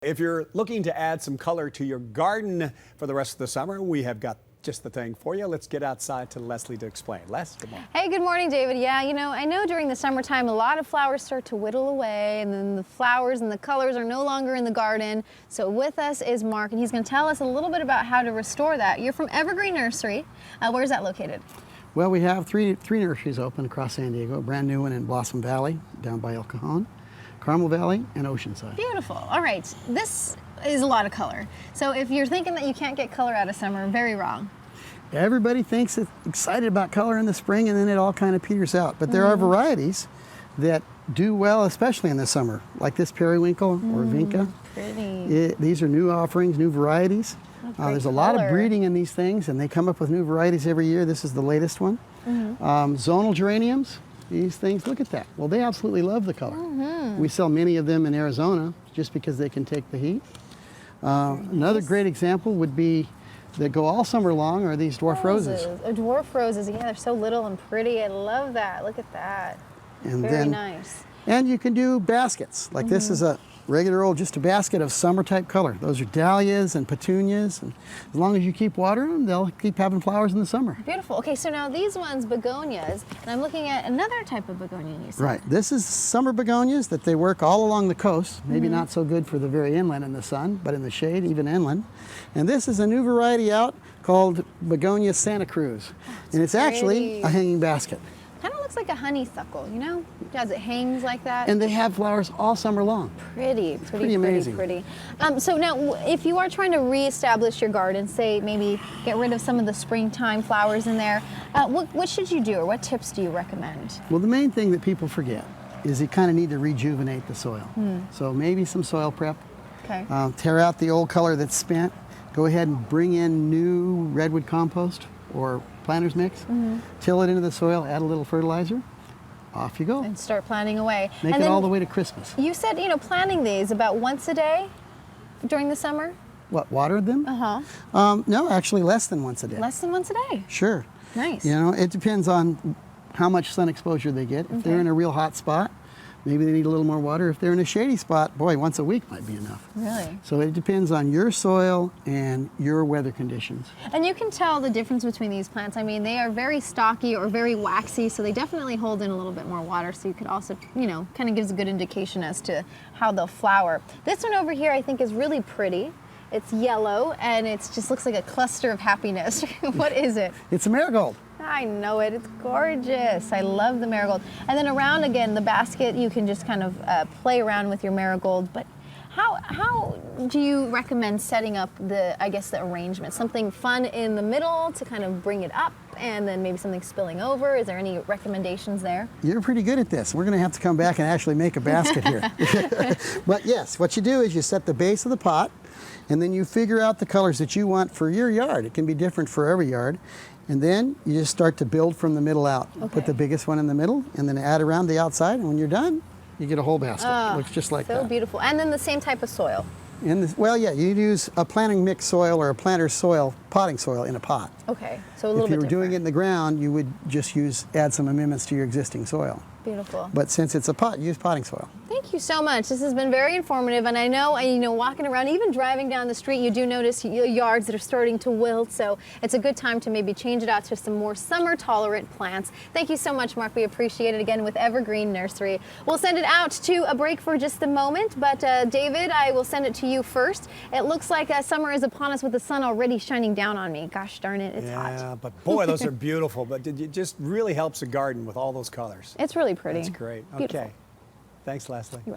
If you're looking to add some color to your garden for the rest of the summer, we have got just the thing for you. Let's get outside to Leslie to explain. Les, good morning. Hey, good morning, David. Yeah, I know during the summertime a lot of flowers start to whittle away, and then the flowers and the colors are no longer in the garden. So with us is Mark, and he's going to tell us a little bit about how to restore that. You're from Evergreen Nursery. Where's that located? Well, we have three nurseries open across San Diego, a brand new one in Blossom Valley, down by El Cajon, Carmel Valley, and Oceanside. Beautiful. All right, this is a lot of color. So if you're thinking that you can't get color out of summer, very wrong. Everybody thinks it's excited about color in the spring, and then it all kind of peters out. But there are varieties that do well, especially in the summer, like this periwinkle or vinca. Pretty. These are new offerings, new varieties. There's a lot of breeding in these things, and they come up with new varieties every year. This is the latest one. Zonal geraniums, these things, look at that. Well, they absolutely love the color. We sell many of them in Arizona just because they can take the heat. Another great example would be that go all summer long are these dwarf roses. Dwarf roses, yeah, they're so little and pretty. I love that. Look at that. And Very nice. And you can do baskets. Like this is a regular old, just a basket of summer type color. Those are dahlias and petunias. And as long as you keep watering them, they'll keep having flowers in the summer. Beautiful. Okay, so now these ones, begonias, and I'm looking at another type of begonia you said. Right. This is summer begonias that they work all along the coast. Maybe not so good for the very inland in the sun, but in the shade, even inland. And this is a new variety out called Begonia Santa Cruz. And it's actually a hanging basket. Kind of looks like a honeysuckle, you know, as it hangs like that. And they have flowers all summer long. Pretty amazing. Pretty. So now, if you are trying to reestablish your garden, say maybe get rid of some of the springtime flowers in there, what should you do, or what tips do you recommend? Well, the main thing that people forget is you kind of need to rejuvenate the soil. So maybe some soil prep. Okay. Tear out the old color that's spent. Go ahead and bring in new redwood compost or planter's mix, till it into the soil, add a little fertilizer, off you go. And start planting away. Make it all the way to Christmas. You said, planting these about once a day during the summer? What, water them? No, actually less than once a day. Less than once a day? Sure. Nice. It depends on how much sun exposure they get. If they're in a real hot spot, maybe they need a little more water. If they're in a shady spot, boy, once a week might be enough. Really? So it depends on your soil and your weather conditions. And you can tell the difference between these plants. I mean, they are very stocky or very waxy, so they definitely hold in a little bit more water. So you could also, kind of gives a good indication as to how they'll flower. This one over here, I think, is really pretty. It's yellow, and it just looks like a cluster of happiness. What is it? It's a marigold. I know it. It's gorgeous. I love the marigold. And then around, again, the basket, you can just kind of play around with your marigold. But how do you recommend setting up the arrangement? Something fun in the middle to kind of bring it up, and then maybe something spilling over? Is there any recommendations there? You're pretty good at this. We're going to have to come back and actually make a basket here. But yes, what you do is you set the base of the pot, and then you figure out the colors that you want for your yard. It can be different for every yard. And then you just start to build from the middle out. Okay. Put the biggest one in the middle, and then add around the outside, and when you're done, you get a whole basket. It looks just like that. So beautiful. And then the same type of soil. Well, yeah, you use a planting mix soil or a planter's soil, potting soil in a pot. Okay, so a little bit different. If you were doing it in the ground, you would just add some amendments to your existing soil. Beautiful. But since it's a pot, use potting soil. Thank you so much. This has been very informative, and I know, walking around, even driving down the street, you do notice yards that are starting to wilt, so it's a good time to maybe change it out to some more summer-tolerant plants. Thank you so much, Mark. We appreciate it again with Evergreen Nursery. We'll send it out to a break for just a moment, but David, I will send it to you first. It looks like summer is upon us with the sun already shining down on me. Gosh darn it, it's hot. Yeah, but boy, those are beautiful. But it just really helps a garden with all those colors. It's really pretty. That's great. Beautiful. Okay. Thanks, Leslie. You're welcome.